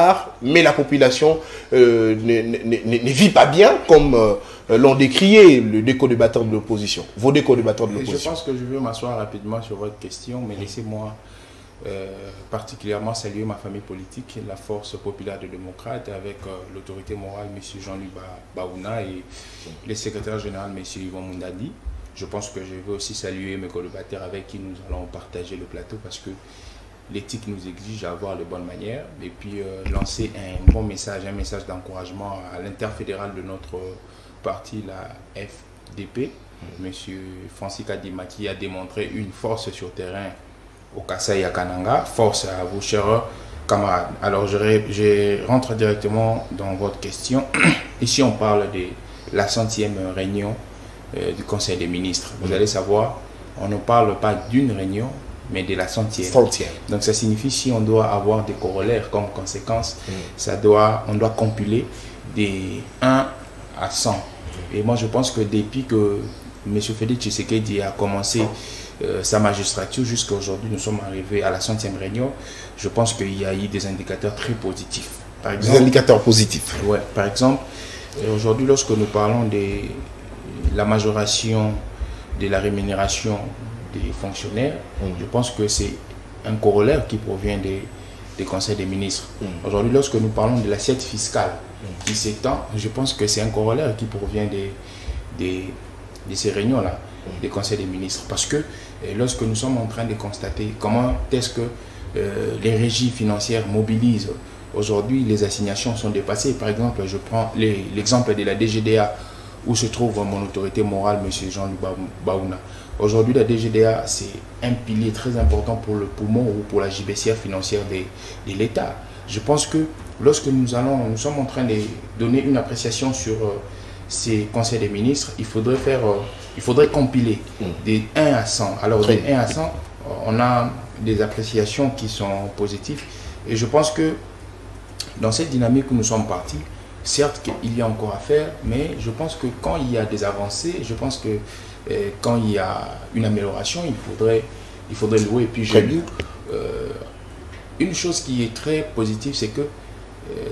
part, mais la population ne vit pas bien comme l'ont décrié les co-débatteurs de l'opposition, vos deux co-débatteurs de l'opposition. Je pense que je veux m'asseoir rapidement sur votre question, mais laissez-moi particulièrement saluer ma famille politique, la Force populaire de démocrates, avec l'autorité morale, M. Jean-Luc Baouna, et le secrétaire général, M. Yvon Moundadi. Je pense que je veux aussi saluer mes collaborateurs avec qui nous allons partager le plateau, parce que l'éthique nous exige d'avoir les bonnes manières, et puis lancer un bon message, un message d'encouragement à l'interfédéral de notre parti, la FDP, M. Francis Kadima, qui a démontré une force sur terrain au Kasaï à Kananga. Force à vous, chers camarades. Alors, je rentre directement dans votre question. Ici, on parle de la 100e réunion du Conseil des ministres. Vous allez savoir, on ne parle pas d'une réunion, mais de la 100e. Donc, ça signifie, si on doit avoir des corollaires comme conséquence, on doit compiler des 1 à 100. Et moi, je pense que depuis que M. Félix Tshisekedi a commencé sa magistrature jusqu'à aujourd'hui, nous sommes arrivés à la 100e réunion. Je pense qu'il y a eu des indicateurs très positifs. Par exemple, des indicateurs positifs. Ouais, par exemple, aujourd'hui, lorsque nous parlons de la majoration de la rémunération des fonctionnaires, je pense que c'est un corollaire qui provient des conseils des ministres. Aujourd'hui, lorsque nous parlons de l'assiette fiscale qui s'étend, je pense que c'est un corollaire qui provient de ces réunions-là, des conseils des ministres. Parce que lorsque nous sommes en train de constater comment est-ce que les régies financières mobilisent, aujourd'hui les assignations sont dépassées. Par exemple, je prends l'exemple de la DGDA, où se trouve mon autorité morale, M. Jean-Luc Baouna. Aujourd'hui, la DGDA, c'est un pilier très important pour le poumon ou pour la gibecière financière de l'État. Je pense que lorsque nous sommes en train de donner une appréciation sur ces conseils des ministres, il faudrait compiler des 1 à 100. Alors, des 1 à 100, on a des appréciations qui sont positives. Et je pense que dans cette dynamique où nous sommes partis, certes qu'il y a encore à faire, mais je pense que quand il y a des avancées, je pense que quand il y a une amélioration, il faudrait louer. Et puis j'ai lu une chose qui est très positive, c'est que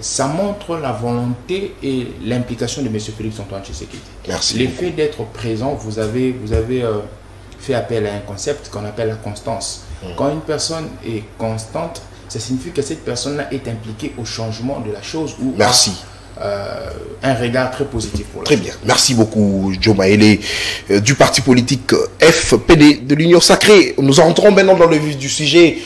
ça montre la volonté et l'implication de M. Félix Antoine Tshisekedi. Merci. L'effet d'être présent, vous avez fait appel à un concept qu'on appelle la constance. Quand une personne est constante, ça signifie que cette personne-là est impliquée au changement de la chose ou un regard très positif pour la Très bien. Merci beaucoup, Joe Maele, du parti politique FPD de l'Union Sacrée. Nous entrons maintenant dans le vif du sujet.